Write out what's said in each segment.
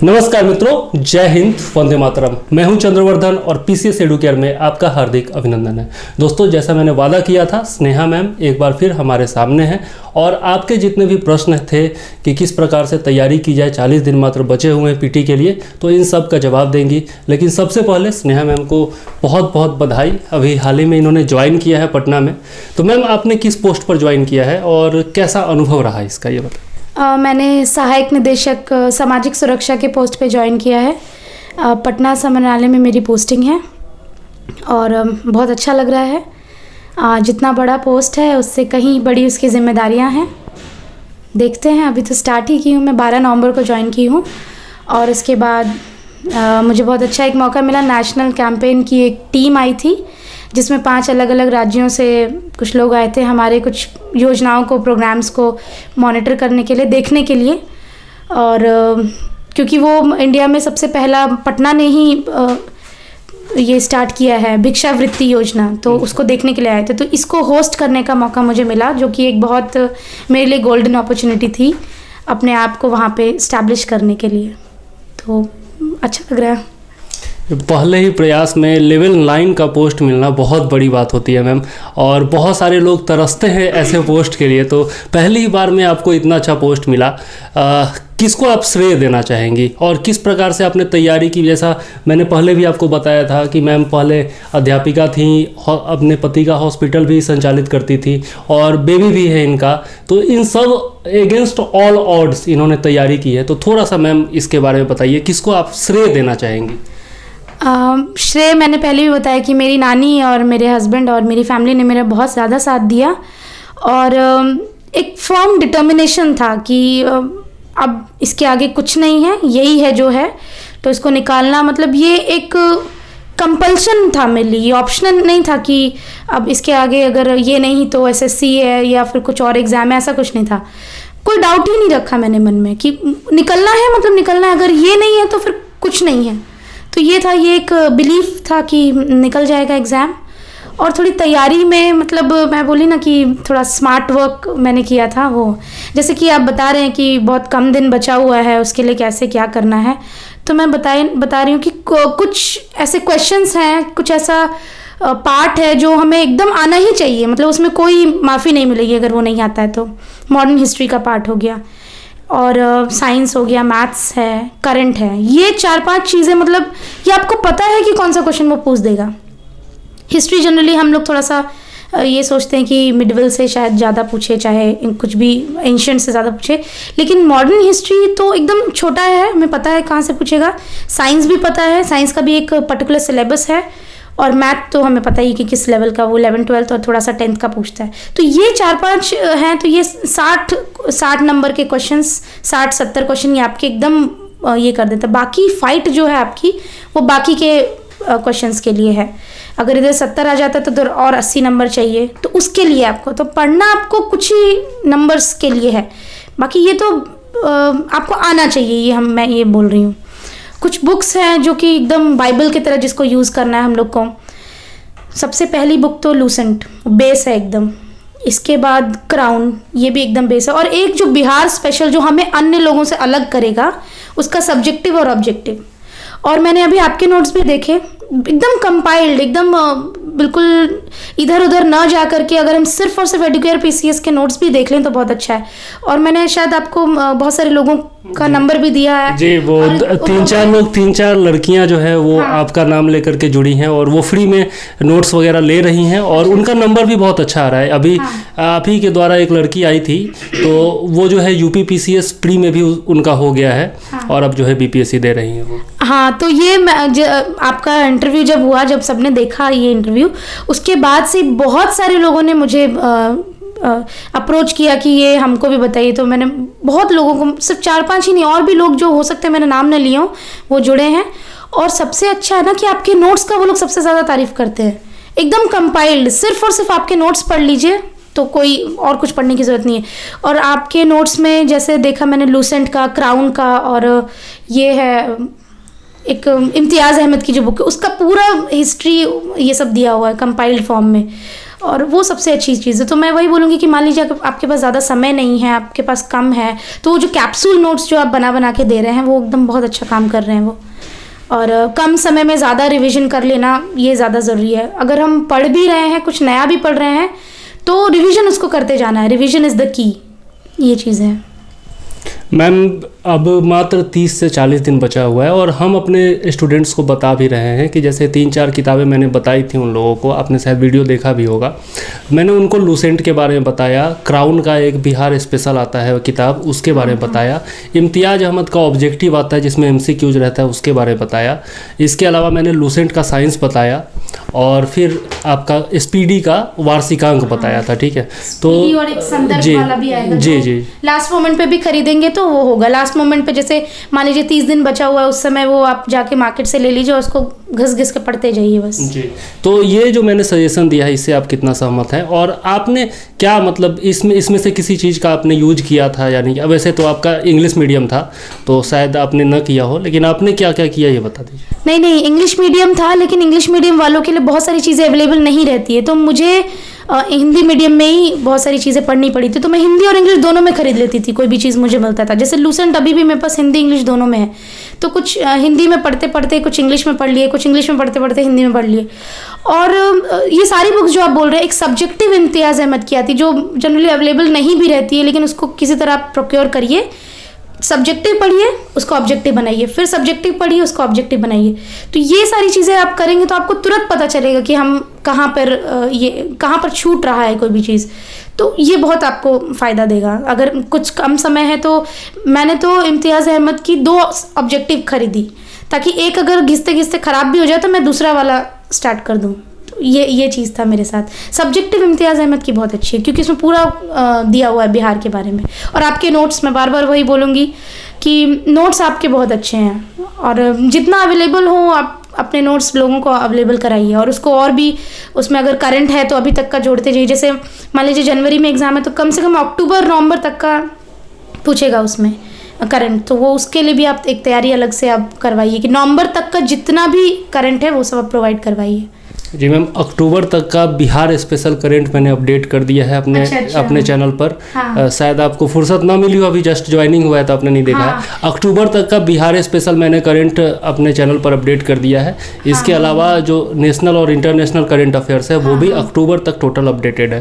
नमस्कार मित्रों, जय हिंद, वंदे मातरम। मैं हूं चंद्रवर्धन और पीसीएस एडुकेयर में आपका हार्दिक अभिनंदन है। दोस्तों, जैसा मैंने वादा किया था, स्नेहा मैम एक बार फिर हमारे सामने हैं और आपके जितने भी प्रश्न थे कि किस प्रकार से तैयारी की जाए, 40 दिन मात्र बचे हुए हैं पीटी के लिए, तो इन सब का जवाब देंगी। लेकिन सबसे पहले स्नेहा मैम को बहुत बहुत बधाई। अभी हाल ही में इन्होंने ज्वाइन किया है पटना में। तो मैम, आपने किस पोस्ट पर ज्वाइन किया है और कैसा अनुभव रहा इसका, ये बताइए। मैंने सहायक निदेशक सामाजिक सुरक्षा के पोस्ट पे ज्वाइन किया है। पटना समन्वयालय में मेरी पोस्टिंग है और बहुत अच्छा लग रहा है। जितना बड़ा पोस्ट है उससे कहीं बड़ी उसकी जिम्मेदारियां हैं। देखते हैं, अभी तो स्टार्ट ही की हूँ। मैं 12 नवंबर को ज्वाइन की हूँ और इसके बाद मुझे बहुत अच्छा एक मौका मिला। नेशनल कैंपेन की एक टीम आई थी जिसमें 5 अलग अलग राज्यों से कुछ लोग आए थे हमारे कुछ योजनाओं को, प्रोग्राम्स को मॉनिटर करने के लिए, देखने के लिए। और क्योंकि वो इंडिया में सबसे पहला पटना ने ही ये स्टार्ट किया है भिक्षावृत्ति योजना, तो उसको देखने के लिए आए थे। तो इसको होस्ट करने का मौका मुझे मिला, जो कि एक बहुत मेरे लिए गोल्डन अपॉर्चुनिटी थी अपने आप को वहाँ पे इस्टेब्लिश करने के लिए। तो अच्छा लग रहा है। पहले ही प्रयास में लेवल 9 का पोस्ट मिलना बहुत बड़ी बात होती है मैम, और बहुत सारे लोग तरसते हैं ऐसे पोस्ट के लिए। तो पहली बार में आपको इतना अच्छा पोस्ट मिला, किसको आप श्रेय देना चाहेंगी और किस प्रकार से आपने तैयारी की? जैसा मैंने पहले भी आपको बताया था कि मैम पहले अध्यापिका थी, अपने पति का हॉस्पिटल भी संचालित करती थी और बेबी भी है इनका। तो इन सब एगेंस्ट ऑल ऑड्स इन्होंने तैयारी की है। तो थोड़ा सा मैम इसके बारे में बताइए, किसको आप श्रेय देना चाहेंगी? श्रेय मैंने पहले भी बताया कि मेरी नानी और मेरे हस्बैंड और मेरी फैमिली ने मेरा बहुत ज़्यादा साथ दिया और एक फर्म डिटर्मिनेशन था कि अब इसके आगे कुछ नहीं है, यही है जो है, तो इसको निकालना। मतलब ये एक कंपल्शन था मेरे लिए, ये ऑप्शनल नहीं था कि अब इसके आगे अगर ये नहीं तो एसएससी है या फिर कुछ और एग्ज़ाम है, ऐसा कुछ नहीं था। कोई डाउट ही नहीं रखा मैंने मन में कि निकलना है, मतलब निकलना है। अगर ये नहीं है तो फिर कुछ नहीं है। तो ये था, ये एक बिलीफ था कि निकल जाएगा एग्ज़ाम। और थोड़ी तैयारी में, मतलब मैं बोली ना कि थोड़ा स्मार्ट वर्क मैंने किया था। वो जैसे कि आप बता रहे हैं कि बहुत कम दिन बचा हुआ है, उसके लिए कैसे क्या करना है, तो मैं बता रही हूँ कि कुछ ऐसे क्वेश्चंस हैं, कुछ ऐसा पार्ट है जो हमें एकदम आना ही चाहिए। मतलब उसमें कोई माफ़ी नहीं मिलेगी अगर वो नहीं आता है। तो मॉडर्न हिस्ट्री का पार्ट हो गया और साइंस हो गया, मैथ्स है, करंट है। ये 4-5 चीज़ें, मतलब ये आपको पता है कि कौन सा क्वेश्चन वो पूछ देगा। हिस्ट्री जनरली हम लोग थोड़ा सा ये सोचते हैं कि मिडवल से शायद ज़्यादा पूछे, चाहे कुछ भी एंशिएंट से ज़्यादा पूछे, लेकिन मॉडर्न हिस्ट्री तो एकदम छोटा है, हमें पता है कहाँ से पूछेगा। साइंस भी पता है, साइंस का भी एक पर्टिकुलर सिलेबस है, और मैथ तो हमें पता ही कि किस लेवल का, वो 11th 12th और थोड़ा सा 10th का पूछता है। तो ये 4-5 हैं। तो ये 60 नंबर के क्वेश्चंस, 60-70 क्वेश्चन ये आपके एकदम ये कर देता है। बाकी फाइट जो है आपकी, वो बाकी के क्वेश्चंस के लिए है। अगर इधर 70 आ जाता है तो इधर और 80 नंबर चाहिए, तो उसके लिए आपको तो पढ़ना आपको कुछ ही नंबर्स के लिए है। बाकी ये तो आपको आना चाहिए, ये मैं ये बोल रही हूँ। कुछ बुक्स हैं जो कि एकदम बाइबल की तरह, जिसको यूज़ करना है हम लोग को। सबसे पहली बुक तो लूसेंट, बेस है एकदम। इसके बाद क्राउन, ये भी एकदम बेस है। और एक जो बिहार स्पेशल, जो हमें अन्य लोगों से अलग करेगा, उसका सब्जेक्टिव और ऑब्जेक्टिव। और मैंने अभी आपके नोट्स भी देखे, एकदम कंपाइल्ड, एकदम बिल्कुल इधर उधर ना जा करके, अगर हम सिर्फ और सिर्फ एडुकेयर पीसीएस के नोट्स भी देख लें तो बहुत अच्छा है। और मैंने शायद आपको बहुत सारे लोगों का नंबर भी दिया है जी। वो 3-4 लड़कियां जो है वो आपका नाम लेकर के जुड़ी हैं और वो फ्री में नोट्स वगैरह ले रही हैं और उनका नंबर भी बहुत अच्छा आ रहा है। अभी आप ही के द्वारा एक लड़की आई थी, तो वो जो है यूपी पीसीएस प्री में भी उनका हो गया है और अब जो है बीपीएससी दे रही हैं वो। हाँ, तो ये आपका इंटरव्यू जब हुआ, जब सबने देखा ये इंटरव्यू, उसके बाद से बहुत सारे लोगों ने मुझे अप्रोच किया कि ये हमको भी बताइए। तो मैंने बहुत लोगों को, सिर्फ 4-5 ही नहीं, और भी लोग जो हो सकते हैं मैंने नाम न लिए हों, वो जुड़े हैं। और सबसे अच्छा है ना कि आपके नोट्स का वो लोग सबसे ज़्यादा तारीफ करते हैं। एकदम कंपाइल्ड, सिर्फ और सिर्फ आपके नोट्स पढ़ लीजिए, तो कोई और कुछ पढ़ने की ज़रूरत नहीं है। और आपके नोट्स में जैसे देखा मैंने लूसेंट का, क्राउन का, और ये है एक इम्तियाज़ अहमद की जो बुक है, उसका पूरा हिस्ट्री ये सब दिया हुआ है कंपाइल्ड फॉर्म में। और वो सबसे अच्छी चीज़ है। तो मैं वही बोलूँगी कि मान लीजिए आपके पास ज़्यादा समय नहीं है, आपके पास कम है, तो वो जो कैप्सूल नोट्स जो आप बना बना के दे रहे हैं वो एकदम बहुत अच्छा काम कर रहे हैं वो। और कम समय में ज़्यादा रिवीजन कर लेना ये ज़्यादा ज़रूरी है। अगर हम पढ़ भी रहे हैं, कुछ नया भी पढ़ रहे हैं, तो रिवीजन उसको करते जाना है। रिवीजन इज़ द की, ये चीज़ है। मैम अब मात्र 30 से 40 दिन बचा हुआ है और हम अपने स्टूडेंट्स को बता भी रहे हैं कि जैसे 3-4 किताबें मैंने बताई थी उन लोगों को, आपने शायद वीडियो देखा भी होगा। मैंने उनको लूसेंट के बारे में बताया, क्राउन का एक बिहार स्पेशल आता है किताब, उसके बारे में बताया, इम्तियाज़ अहमद का ऑब्जेक्टिव आता है जिसमें MCQs रहता है, उसके बारे में बताया। इसके अलावा मैंने लूसेंट का साइंस बताया और फिर आपका स्पीडी का वार्षिकांक बताया था। ठीक है, तो और एक संदर्भ वाला भी आएगा, जी लास्ट मोमेंट पे भी खरीदेंगे तो वो होगा। लास्ट मोमेंट पे जैसे मान लीजिए 30 दिन बचा हुआ है, उस समय वो आप जाके मार्केट से ले लीजिए और उसको घिस के पढ़ते जाइए बस। जी, तो ये जो मैंने सजेशन दिया है इससे आप कितना सहमत हैं और आपने क्या मतलब इसमें से किसी चीज़ का आपने यूज किया था या नहीं? वैसे तो आपका इंग्लिश मीडियम था तो शायद आपने न किया हो, लेकिन आपने क्या क्या किया ये बता दीजिए। नहीं, इंग्लिश मीडियम था, लेकिन इंग्लिश मीडियम वालों के लिए बहुत सारी चीज़ें अवेलेबल नहीं रहती है, तो मुझे हिंदी मीडियम में ही बहुत सारी चीज़ें पढ़नी पड़ी थी। तो मैं हिंदी और इंग्लिश दोनों में खरीद लेती थी, कोई भी चीज़ मुझे मिलता था। जैसे लूसेंट अभी भी मेरे पास हिंदी इंग्लिश दोनों में है, तो कुछ हिंदी में पढ़ते पढ़ते कुछ इंग्लिश में पढ़ लिए, कुछ इंग्लिश में पढ़ते पढ़ते हिंदी में पढ़ लिए। और ये सारी बुक्स जो आप बोल रहे हैं, एक सब्जेक्टिव इम्तियाज़ अहमद की आती जो जनरली अवेलेबल नहीं भी रहती है, लेकिन उसको किसी तरह आप प्रोक्योर करिए। सब्जेक्टिव पढ़िए, उसको ऑब्जेक्टिव बनाइए, फिर सब्जेक्टिव पढ़िए, उसको ऑब्जेक्टिव बनाइए। तो ये सारी चीज़ें आप करेंगे तो आपको तुरंत पता चलेगा कि हम कहाँ पर छूट रहा है कोई भी चीज़। तो ये बहुत आपको फ़ायदा देगा। अगर कुछ कम समय है तो मैंने तो इम्तियाज़ अहमद की 2 ऑब्जेक्टिव खरीदी, ताकि एक अगर घिसते घिसते ख़राब भी हो जाए तो मैं दूसरा वाला स्टार्ट कर दूँ। ये चीज़ था मेरे साथ। सब्जेक्टिव इम्तियाज़ अहमद की बहुत अच्छी है क्योंकि इसमें पूरा दिया हुआ है बिहार के बारे में। और आपके नोट्स, मैं बार बार वही बोलूँगी कि नोट्स आपके बहुत अच्छे हैं और जितना अवेलेबल हो आप अपने नोट्स लोगों को अवेलेबल कराइए। और उसको और भी उसमें अगर करंट है तो अभी तक का जोड़ते जाइए। जैसे मान लीजिए जनवरी में एग्ज़ाम है तो कम से कम अक्टूबर-नवंबर तक का पूछेगा उसमें करंट, तो वो उसके लिए भी आप एक तैयारी अलग से आप करवाइए कि नवंबर तक का जितना भी करंट है वो सब आप प्रोवाइड करवाइए। जी मैम, अक्टूबर तक का बिहार स्पेशल करंट मैंने अपडेट कर दिया है अपने चैनल पर। हाँ। शायद आपको फुर्सत ना मिली हो, अभी जस्ट ज्वाइनिंग हुआ है तो आपने नहीं देखा है। अक्टूबर तक का बिहार स्पेशल मैंने करंट अपने चैनल पर अपडेट कर दिया है। इसके अलावा जो नेशनल और इंटरनेशनल करंट अफेयर्स है वो भी अक्टूबर तक टोटल अपडेटेड है।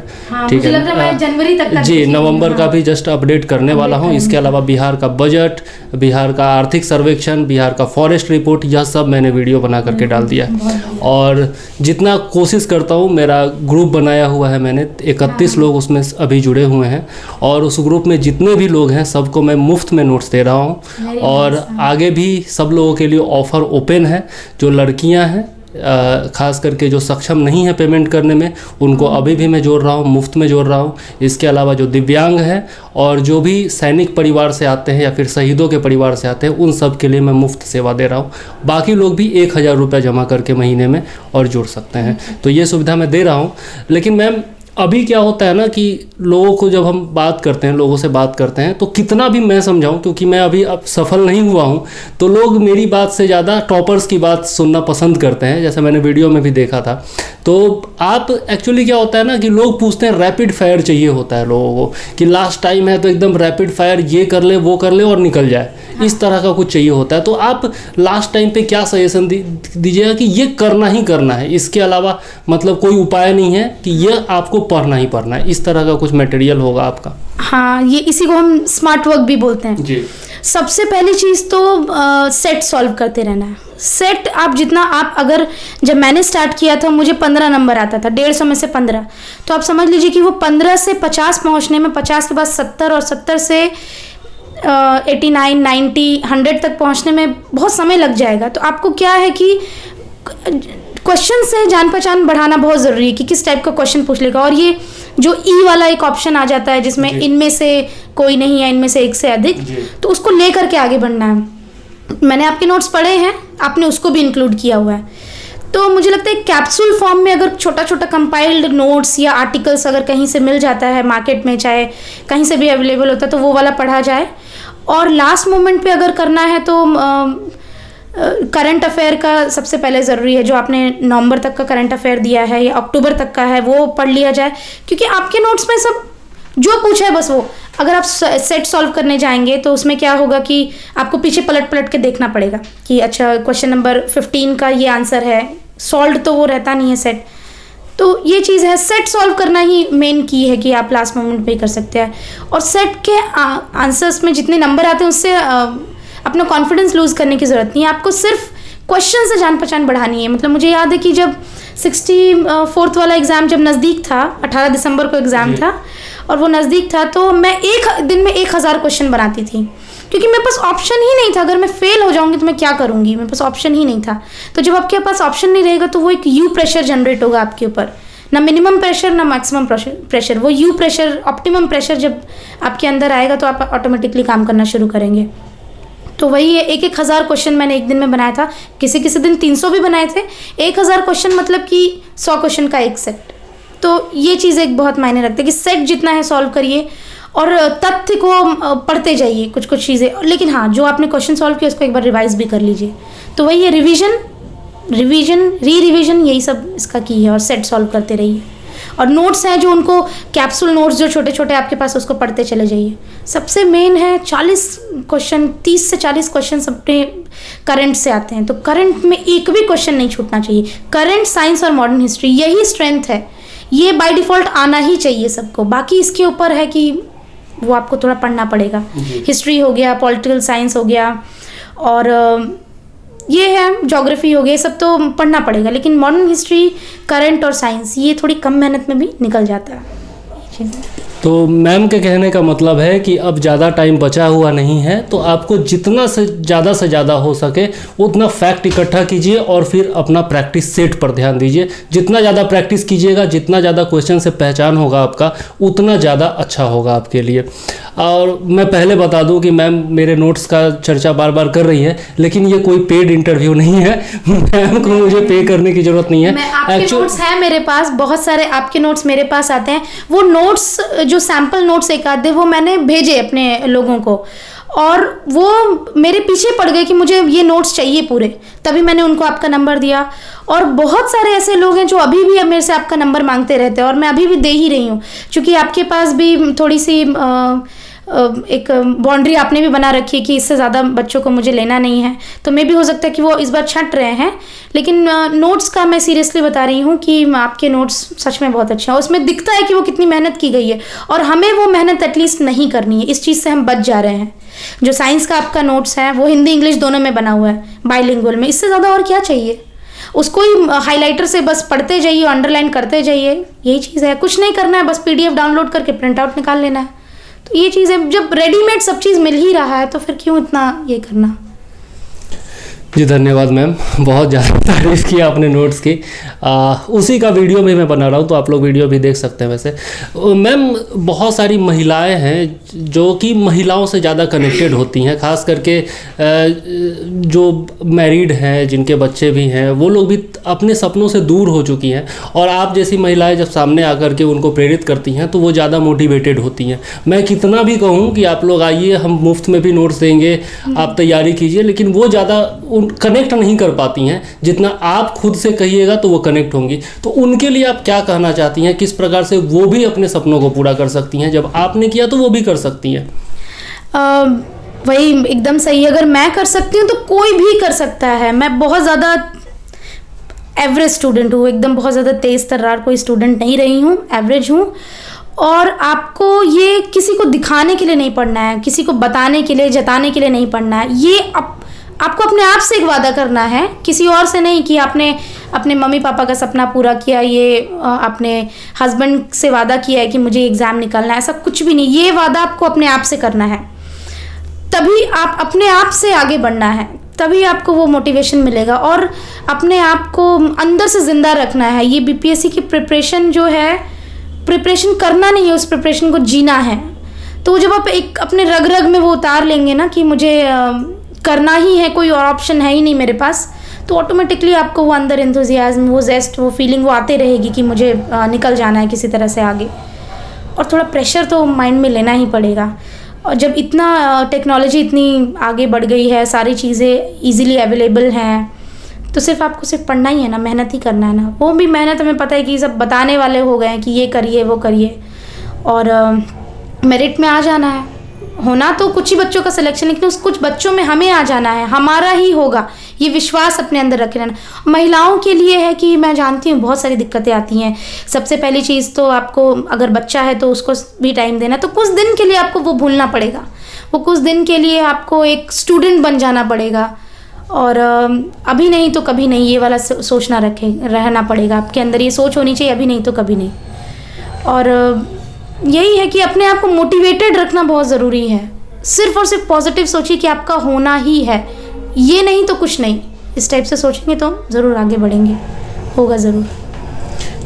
ठीक है, जनवरी तक जी, नवंबर का भी जस्ट अपडेट करने वाला हूँ। इसके अलावा बिहार का बजट, बिहार का आर्थिक सर्वेक्षण, बिहार का फॉरेस्ट रिपोर्ट, यह सब मैंने वीडियो बना करके डाल दिया है। और जितना कोशिश करता हूँ, मेरा ग्रुप बनाया हुआ है मैंने, 31 लोग उसमें अभी जुड़े हुए हैं और उस ग्रुप में जितने भी लोग हैं सबको मैं मुफ्त में नोट्स दे रहा हूँ। और आगे भी सब लोगों के लिए ऑफ़र ओपन है। जो लड़कियाँ हैं खास करके जो सक्षम नहीं है पेमेंट करने में, उनको अभी भी मैं जोड़ रहा हूँ, मुफ्त में जोड़ रहा हूँ। इसके अलावा जो दिव्यांग हैं और जो भी सैनिक परिवार से आते हैं या फिर शहीदों के परिवार से आते हैं, उन सब के लिए मैं मुफ्त सेवा दे रहा हूँ। बाकी लोग भी 1000 रुपये जमा करके महीने में और जुड़ सकते हैं, तो ये सुविधा मैं दे रहा हूँ। लेकिन मैम अभी क्या होता है ना कि लोगों को जब हम बात करते हैं, लोगों से बात करते हैं, तो कितना भी मैं समझाऊं, क्योंकि मैं अभी अब सफल नहीं हुआ हूं, तो लोग मेरी बात से ज़्यादा टॉपर्स की बात सुनना पसंद करते हैं, जैसे मैंने वीडियो में भी देखा था। तो आप एक्चुअली क्या होता है ना कि लोग पूछते हैं, रैपिड फायर चाहिए होता है लोगों को कि लास्ट टाइम है तो एकदम रैपिड फायर, ये कर ले वो कर ले और निकल जाए, इस तरह का कुछ चाहिए होता है। तो आप लास्ट टाइम पे क्या सजेशन दीजिएगा कि ये करना ही करना है, इसके अलावा मतलब कोई उपाय नहीं है कि ये आपको पढ़ना ही पढ़ना है, इस तरह का कुछ मटेरियल होगा आपका? हाँ, ये इसी को हम स्मार्ट वर्क भी बोलते हैं जी। सबसे पहली चीज़ तो सेट सॉल्व करते रहना है। सेट आप जितना अगर जब मैंने स्टार्ट किया था मुझे 15 नंबर आता था, 150 में से 15, तो आप समझ लीजिए कि वो 15 से 50 पहुंचने में, 50 के बाद 70 और 70 से 89, 90, 100 तक पहुंचने में बहुत समय लग जाएगा। तो आपको क्या है कि क्वेश्चन से जान पहचान बढ़ाना बहुत ज़रूरी है कि किस टाइप का क्वेश्चन पूछ लेगा। और ये जो ई वाला एक ऑप्शन आ जाता है जिसमें इनमें से कोई नहीं है, इनमें से एक से अधिक, तो उसको लेकर के आगे बढ़ना है। मैंने आपके नोट्स पढ़े हैं, आपने उसको भी इंक्लूड किया हुआ है। तो मुझे लगता है कैप्सूल फॉर्म में अगर छोटा छोटा कंपाइल्ड नोट्स या आर्टिकल्स अगर कहीं से मिल जाता है मार्केट में, चाहे कहीं से भी अवेलेबल होता है, तो वो वाला पढ़ा जाए। और लास्ट मोमेंट पे अगर करना है तो करंट अफेयर का सबसे पहले ज़रूरी है, जो आपने नवंबर तक का करंट अफेयर दिया है या अक्टूबर तक का है वो पढ़ लिया जाए, क्योंकि आपके नोट्स में सब जो पूछा है बस वो, अगर आप सेट सॉल्व करने जाएंगे तो उसमें क्या होगा कि आपको पीछे पलट पलट के देखना पड़ेगा कि अच्छा क्वेश्चन नंबर 15 का ये आंसर है, सॉल्व तो वो रहता नहीं है सेट। तो ये चीज़ है, सेट सॉल्व करना ही मेन की है कि आप लास्ट मोमेंट पे कर सकते हैं। और सेट के आंसर्स में जितने नंबर आते हैं उससे अपना कॉन्फिडेंस लूज़ करने की ज़रूरत नहीं है, आपको सिर्फ क्वेश्चन से जान पहचान बढ़ानी है। मतलब मुझे याद है कि जब 64th वाला एग्ज़ाम जब नज़दीक था, 18 दिसंबर को एग्ज़ाम था और वो नज़दीक था, तो मैं एक दिन में 1000 क्वेश्चन बनाती थी, क्योंकि मेरे पास ऑप्शन ही नहीं था। अगर मैं फेल हो जाऊंगी तो मैं क्या करूंगी, मेरे पास ऑप्शन ही नहीं था। तो जब आपके पास ऑप्शन नहीं रहेगा तो वो एक यू प्रेशर जनरेट होगा आपके ऊपर, ना मिनिमम प्रेशर ना मैक्सिमम प्रेशर, वो यू प्रेशर, ऑप्टिमम प्रेशर जब आपके अंदर आएगा तो आप ऑटोमेटिकली काम करना शुरू करेंगे। तो वही है, 1000 क्वेश्चन मैंने एक दिन में बनाया था, किसी किसी दिन 300 भी बनाए थे। 1000 क्वेश्चन मतलब कि 100 क्वेश्चन का एक सेट। तो ये चीज़ एक बहुत मायने रखते हैं कि सेट जितना है सॉल्व करिए और तथ्य को पढ़ते जाइए कुछ कुछ चीज़ें, लेकिन हाँ जो आपने क्वेश्चन सॉल्व किया उसको एक बार रिवाइज भी कर लीजिए। तो वही है, रिवीजन रिवीजन यही सब इसका की है, और सेट सॉल्व करते रहिए। और नोट्स हैं जो उनको कैप्सूल नोट्स जो छोटे छोटे आपके पास, उसको पढ़ते चले जाइए। सबसे मेन है 40 क्वेश्चन, 30 से 40 क्वेश्चन अपने करंट से आते हैं, तो करंट में एक भी क्वेश्चन नहीं छूटना चाहिए। करंट, साइंस और मॉडर्न हिस्ट्री यही स्ट्रेंथ है, ये बाय डिफ़ॉल्ट आना ही चाहिए सबको। बाकी इसके ऊपर है कि वो आपको थोड़ा पढ़ना पड़ेगा। हिस्ट्री हो गया, पॉलिटिकल साइंस हो गया, और ये है ज्योग्राफी हो गया, सब तो पढ़ना पड़ेगा। लेकिन मॉडर्न हिस्ट्री, करंट और साइंस ये थोड़ी कम मेहनत में भी निकल जाता है, ये चीज़ है। तो मैम के कहने का मतलब है कि अब ज़्यादा टाइम बचा हुआ नहीं है, तो आपको जितना से ज़्यादा हो सके उतना फैक्ट इकट्ठा कीजिए और फिर अपना प्रैक्टिस सेट पर ध्यान दीजिए। जितना ज़्यादा प्रैक्टिस कीजिएगा, जितना ज़्यादा क्वेश्चन से पहचान होगा आपका, उतना ज़्यादा अच्छा होगा आपके लिए। और मैं पहले बता दूं कि मैम मेरे नोट्स का चर्चा बार बार कर रही है, लेकिन ये कोई पेड इंटरव्यू नहीं है। मैम को मुझे पे करने की ज़रूरत नहीं है। आपके नोट्स हैं मेरे पास, बहुत सारे आपके नोट्स मेरे पास आते हैं। वो नोट्स जो सैम्पल नोट्स एक आधे वो मैंने भेजे अपने लोगों को, और वो मेरे पीछे पड़ गए कि मुझे ये नोट्स चाहिए पूरे, तभी मैंने उनको आपका नंबर दिया। और बहुत सारे ऐसे लोग हैं जो अभी भी मेरे से आपका नंबर मांगते रहते हैं, और मैं अभी भी दे ही रही हूँ, क्योंकि आपके पास भी थोड़ी सी एक बाउंड्री आपने भी बना रखी है कि इससे ज़्यादा बच्चों को मुझे लेना नहीं है। तो मे भी हो सकता है कि वो इस बार छंट रहे हैं, लेकिन नोट्स का मैं सीरियसली बता रही हूँ कि आपके नोट्स सच में बहुत अच्छे हैं। उसमें दिखता है कि वो कितनी मेहनत की गई है, और हमें वो मेहनत एटलीस्ट नहीं करनी है। इस चीज़ से हम बच जा रहे हैं। जो साइंस का आपका नोट्स है वो हिंदी इंग्लिश दोनों में बना हुआ है, बाइलिंगुअल में, इससे ज़्यादा और क्या चाहिए। उसको ही हाईलाइटर से बस पढ़ते जाइए, अंडरलाइन करते जाइए, यही चीज़ है। कुछ नहीं करना है, बस PDF डाउनलोड करके प्रिंट आउट निकाल लेना है। तो ये चीज़ है, जब रेडीमेड सब चीज़ मिल ही रहा है तो फिर क्यों इतना ये करना। जी धन्यवाद मैम, बहुत ज़्यादा तारीफ़ किया आपने नोट्स की। उसी का वीडियो भी मैं बना रहा हूँ, तो आप लोग वीडियो भी देख सकते हैं। वैसे मैम बहुत सारी महिलाएं हैं जो कि महिलाओं से ज़्यादा कनेक्टेड होती हैं, ख़ास करके जो मैरिड हैं, जिनके बच्चे भी हैं, वो लोग भी अपने सपनों से दूर हो चुकी हैं, और आप जैसी महिलाएं जब सामने आकर के उनको प्रेरित करती हैं तो वो ज़्यादा मोटिवेटेड होती हैं। मैं कितना भी कहूँ कि आप लोग आइए, हम मुफ्त में भी नोट्स देंगे, आप तैयारी कीजिए, लेकिन वो ज़्यादा कनेक्ट नहीं कर पाती हैं जितना आप खुद से कहिएगा तो वो कनेक्ट होंगी। तो उनके लिए आप क्या कहना चाहती हैं, किस प्रकार से वो भी अपने सपनों को पूरा कर सकती हैं? जब आपने किया तो वो भी कर सकती हैं। वही एकदम सही है, अगर मैं कर सकती हूँ तो कोई भी कर सकता है। मैं बहुत ज़्यादा एवरेज स्टूडेंट हूँ, एकदम बहुत ज़्यादा तेज़ तर्रार कोई स्टूडेंट नहीं रही हूँ, एवरेज हूँ। और आपको ये किसी को दिखाने के लिए नहीं पढ़ना है, किसी को बताने के लिए, जताने के लिए नहीं पढ़ना है। ये आपको अपने आप से एक वादा करना है, किसी और से नहीं कि आपने अपने मम्मी पापा का सपना पूरा किया, ये अपने हस्बैंड से वादा किया है कि मुझे एग्ज़ाम निकालना है, ऐसा कुछ भी नहीं। ये वादा आपको अपने आप से करना है, तभी आप अपने आप से आगे बढ़ना है, तभी आपको वो मोटिवेशन मिलेगा। और अपने आप को अंदर से ज़िंदा रखना है। ये BPSC की प्रिपरेशन जो है, प्रिपरेशन करना नहीं है, उस प्रिपरेशन को जीना है। तो जब आप एक अपने रग रग में वो उतार लेंगे ना कि मुझे करना ही है, कोई और ऑप्शन है ही नहीं मेरे पास, तो ऑटोमेटिकली आपको वो अंदर एंथुजियाज्म, वो जेस्ट, वो फीलिंग वो आते रहेगी कि मुझे निकल जाना है किसी तरह से आगे। और थोड़ा प्रेशर तो माइंड में लेना ही पड़ेगा। और जब इतना टेक्नोलॉजी इतनी आगे बढ़ गई है, सारी चीज़ें इजीली अवेलेबल हैं, तो सिर्फ आपको सिर्फ पढ़ना ही है ना, मेहनत ही करना है ना। वो भी मेहनत हमें पता है कि सब बताने वाले हो गए हैं कि ये करिए वो करिए, और मेरिट में आ जाना है। होना तो कुछ ही बच्चों का सिलेक्शन, लेकिन उस कुछ बच्चों में हमें आ जाना है, हमारा ही होगा, ये विश्वास अपने अंदर रखे रहना। महिलाओं के लिए है कि मैं जानती हूँ बहुत सारी दिक्कतें आती हैं। सबसे पहली चीज़ तो आपको, अगर बच्चा है तो उसको भी टाइम देना, तो कुछ दिन के लिए आपको वो भूलना पड़ेगा, वो कुछ दिन के लिए आपको एक स्टूडेंट बन जाना पड़ेगा, और अभी नहीं तो कभी नहीं, ये वाला सोचना रहना पड़ेगा आपके अंदर, ये सोच होनी चाहिए, अभी नहीं तो कभी नहीं। और यही है कि अपने आप को मोटिवेटेड रखना बहुत ज़रूरी है। सिर्फ और सिर्फ पॉजिटिव सोचिए कि आपका होना ही है, ये नहीं तो कुछ नहीं, इस टाइप से सोचेंगे तो ज़रूर आगे बढ़ेंगे, होगा ज़रूर।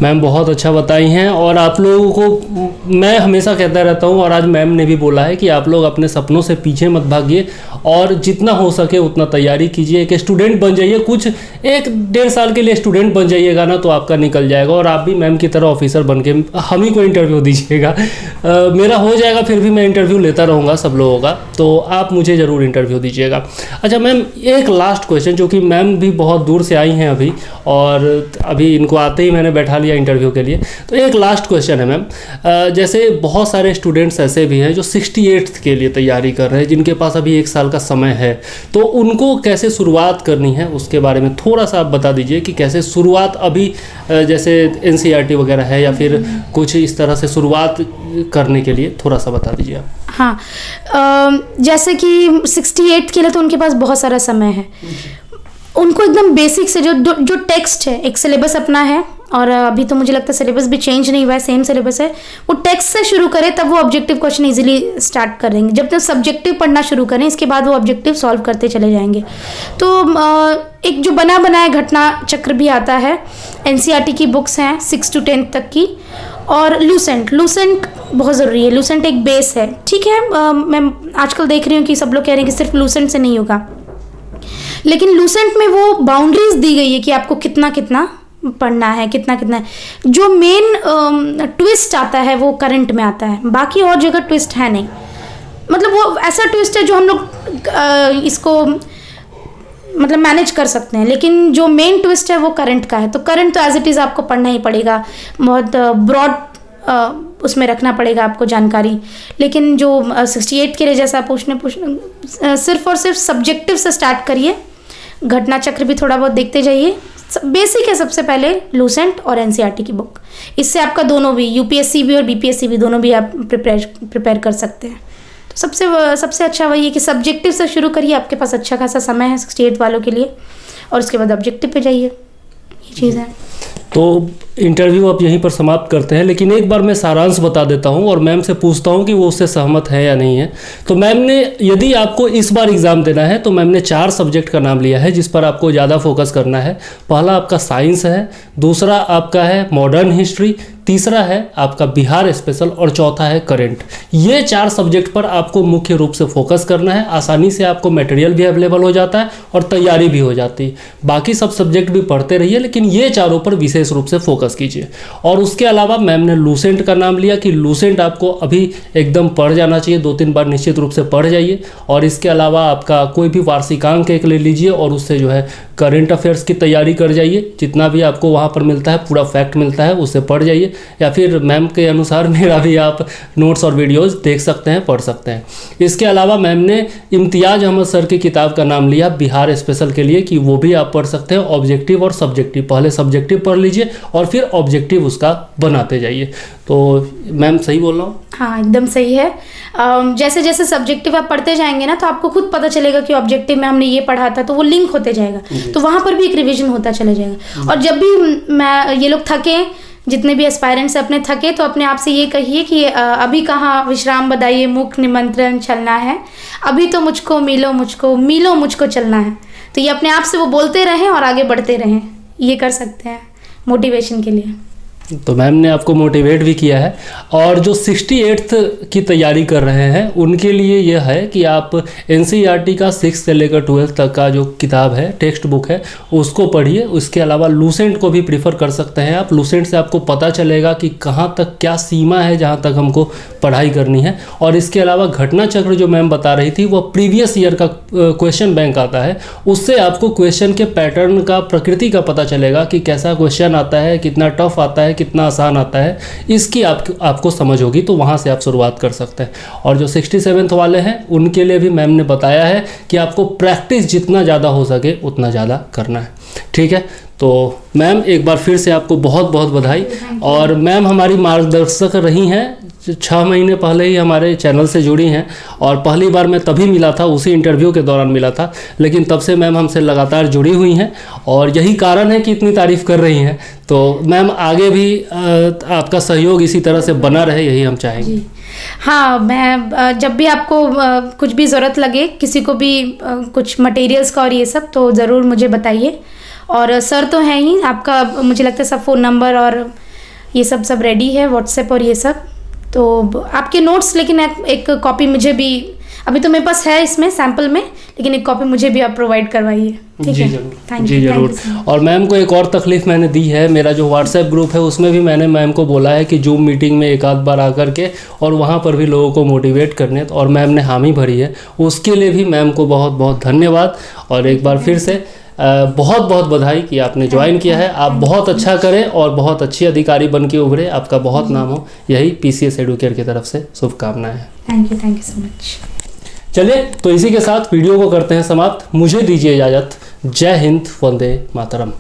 मैम बहुत अच्छा बताई हैं, और आप लोगों को मैं हमेशा कहता रहता हूँ, और आज मैम ने भी बोला है कि आप लोग अपने सपनों से पीछे मत भागिए, और जितना हो सके उतना तैयारी कीजिए, एक स्टूडेंट बन जाइए। कुछ 1-1.5 साल के लिए स्टूडेंट बन जाइएगा ना, तो आपका निकल जाएगा, और आप भी मैम की तरह ऑफिसर बन के हम ही को इंटरव्यू दीजिएगा। मेरा हो जाएगा, फिर भी मैं इंटरव्यू लेता रहूँगा सब लोगों का, तो आप मुझे ज़रूर इंटरव्यू दीजिएगा। अच्छा मैम, एक लास्ट क्वेश्चन, जो कि मैम भी बहुत दूर से आई हैं अभी, और अभी इनको आते ही मैंने बैठा लिया इंटरव्यू के लिए, तो एक लास्ट क्वेश्चन है मैम। जैसे बहुत सारे स्टूडेंट्स ऐसे भी हैं जो 68th के लिए तैयारी कर रहे हैं, जिनके पास अभी 1 साल का समय है, तो उनको कैसे शुरुआत करनी है उसके बारे में थोड़ा सा आप बता दीजिए कि कैसे शुरुआत, अभी जैसे NCERT वगैरह है या फिर कुछ इस तरह से शुरुआत करने के लिए थोड़ा सा बता दीजिए आप। हाँ, जैसे कि 68 के लिए तो उनके पास बहुत सारा समय है। उनको एकदम बेसिक से जो टेक्स्ट है, एक सिलेबस अपना है, और अभी तो मुझे लगता है सिलेबस भी चेंज नहीं हुआ है, सेम सिलेबस है। वो टेक्स्ट से शुरू करें, तब वो ऑब्जेक्टिव क्वेश्चन इजीली स्टार्ट करेंगे। जब तक सब्जेक्टिव पढ़ना शुरू करें, इसके बाद वो ऑब्जेक्टिव सॉल्व करते चले जाएंगे। तो एक जो बना बनाया घटना चक्र भी आता है, NCERT की बुक्स हैं 6 to 10 तक की, और लूसेंट बहुत ज़रूरी है। लूसेंट एक बेस है, ठीक है। मैं आजकल देख रही हूँ कि सब लोग कह रहे हैं कि सिर्फ लूसेंट से नहीं होगा, लेकिन लूसेंट में वो बाउंड्रीज दी गई है कि आपको कितना कितना पढ़ना है, कितना कितना है। जो मेन ट्विस्ट आता है वो करंट में आता है, बाकी और जगह ट्विस्ट है नहीं। मतलब वो ऐसा ट्विस्ट है जो हम लोग इसको मतलब मैनेज कर सकते हैं, लेकिन जो मेन ट्विस्ट है वो करंट का है। तो करंट तो एज इट इज़ आपको पढ़ना ही पड़ेगा, बहुत ब्रॉड उसमें रखना पड़ेगा आपको जानकारी। लेकिन जो 68 के लिए जैसा पूछना सिर्फ और सिर्फ सब्जेक्टिव से स्टार्ट करिए, घटना चक्र भी थोड़ा बहुत देखते जाइए। बेसिक है सबसे पहले लूसेंट और NCERT की बुक, इससे आपका दोनों भी UPSC भी और BPSC भी दोनों भी आप प्रिपेयर कर सकते हैं। तो सबसे अच्छा वही है कि सब्जेक्टिव से शुरू करिए, आपके पास अच्छा खासा समय है 68 वालों के लिए, और उसके बाद ऑब्जेक्टिव पे जाइए, ये चीज़ है। तो इंटरव्यू आप यहीं पर समाप्त करते हैं, लेकिन एक बार मैं सारांश बता देता हूं और मैम से पूछता हूं कि वो उससे सहमत है या नहीं है। तो मैम ने, यदि आपको इस बार एग्ज़ाम देना है, तो मैम ने 4 सब्जेक्ट का नाम लिया है जिस पर आपको ज़्यादा फोकस करना है। पहला आपका साइंस है, दूसरा आपका है मॉडर्न हिस्ट्री, तीसरा है आपका बिहार स्पेशल, और चौथा है करंट। ये 4 सब्जेक्ट पर आपको मुख्य रूप से फोकस करना है। आसानी से आपको मटेरियल भी अवेलेबल हो जाता है और तैयारी भी हो जाती है। बाकी सब सब्जेक्ट भी पढ़ते रहिए, लेकिन ये चारों पर विशेष रूप से फोकस कीजिए। और उसके अलावा मैम ने लूसेंट का नाम लिया कि लूसेंट आपको अभी एकदम पढ़ जाना चाहिए, 2-3 बार निश्चित रूप से पढ़ जाइए। और इसके अलावा आपका कोई भी वार्षिकांक एक ले लीजिए और उससे जो है करंट अफेयर्स की तैयारी कर जाइए। जितना भी आपको वहाँ पर मिलता है, पूरा फैक्ट मिलता है, उससे पढ़ जाइए, या फिर मैम के अनुसार मेरा भी आप नोट्स और वीडियोस देख सकते हैं, पढ़ सकते हैं। इसके अलावा मैम ने इम्तियाज़ अहमद सर की किताब का नाम लिया बिहार स्पेशल के लिए, कि वो भी आप पढ़ सकते हैं। ऑब्जेक्टिव और सब्जेक्टिव, पहले सब्जेक्टिव पढ़ लीजिए और फिर ऑब्जेक्टिव उसका बनाते जाइए। तो मैम सही बोल रहा हूँ? हाँ, एकदम सही है। जैसे जैसे सब्जेक्टिव आप पढ़ते जाएंगे ना, तो आपको खुद पता चलेगा कि ऑब्जेक्टिव में हमने ये पढ़ा था, तो वो लिंक होते जाएगा, तो वहाँ पर भी एक रिवीजन होता चला जाएगा। और जब भी ये लोग थके, जितने भी एस्पायरेंट्स अपने थके, तो अपने आप से ये कहिए कि अभी कहाँ विश्राम बधाइए, मुख निमंत्रण चलना है, अभी तो मुझको मिलो मुझको चलना है। तो ये अपने आप से वो बोलते रहें और आगे बढ़ते रहें, ये कर सकते हैं मोटिवेशन के लिए। तो मैम ने आपको मोटिवेट भी किया है। और जो 68th की तैयारी कर रहे हैं उनके लिए यह है कि आप NCERT का 6 से लेकर 12 तक का जो किताब है, टेक्स्ट बुक है, उसको पढ़िए। उसके अलावा लूसेंट को भी प्रीफर कर सकते हैं आप। लूसेंट से आपको पता चलेगा कि कहाँ तक क्या सीमा है जहाँ तक हमको पढ़ाई करनी है। और इसके अलावा घटना चक्र जो मैम बता रही थी, वह प्रीवियस ईयर का क्वेश्चन बैंक आता है, उससे आपको क्वेश्चन के पैटर्न का, प्रकृति का पता चलेगा कि कैसा क्वेश्चन आता है, कितना टफ आता है, कितना आसान आता है, इसकी आपको समझ होगी। तो वहाँ से आप शुरुआत कर सकते हैं। और जो 67th वाले हैं उनके लिए भी मैम ने बताया है कि आपको प्रैक्टिस जितना ज़्यादा हो सके उतना ज़्यादा करना है। ठीक है, तो मैम एक बार फिर से आपको बहुत बहुत बधाई। और मैम हमारी मार्गदर्शक रही हैं, 6 महीने पहले ही हमारे चैनल से जुड़ी हैं। और पहली बार मैं तभी मिला था, उसी इंटरव्यू के दौरान मिला था, लेकिन तब से मैम हमसे लगातार जुड़ी हुई हैं और यही कारण है कि इतनी तारीफ़ कर रही हैं। तो मैम आगे भी आपका सहयोग इसी तरह से बना रहे, यही हम चाहेंगे। हाँ, मैं जब भी आपको कुछ भी ज़रूरत लगे, किसी को भी कुछ मटेरियल्स का और ये सब, तो ज़रूर मुझे बताइए। और सर तो हैं ही, आपका मुझे लगता है सब फ़ोन नंबर और ये सब रेडी है, व्हाट्सएप और ये सब। तो आपके नोट्स, लेकिन एक कॉपी मुझे भी, अभी तो मेरे पास है इसमें सैंपल में, लेकिन एक कॉपी मुझे भी आप प्रोवाइड करवाइए। ठीक है, थैंक यू। जरूर। और मैम को एक और तकलीफ मैंने दी है, मेरा जो व्हाट्सएप ग्रुप है उसमें भी मैंने मैम को बोला है कि जूम मीटिंग में एक आध बार आकर के और वहाँ पर भी लोगों को मोटिवेट करने, और मैम ने हामी भरी है। उसके लिए भी मैम को बहुत बहुत धन्यवाद। और एक बार फिर से बहुत बहुत बधाई कि आपने ज्वाइन किया है। आप बहुत अच्छा करें और बहुत अच्छी अधिकारी बन के उभरे, आपका बहुत नाम हो, यही PCS एडुकेयर की तरफ से शुभकामनाएं हैं। Thank you so much. चलिए, तो इसी के साथ वीडियो को करते हैं समाप्त। मुझे दीजिए इजाज़त। जय हिंद, वंदे मातरम।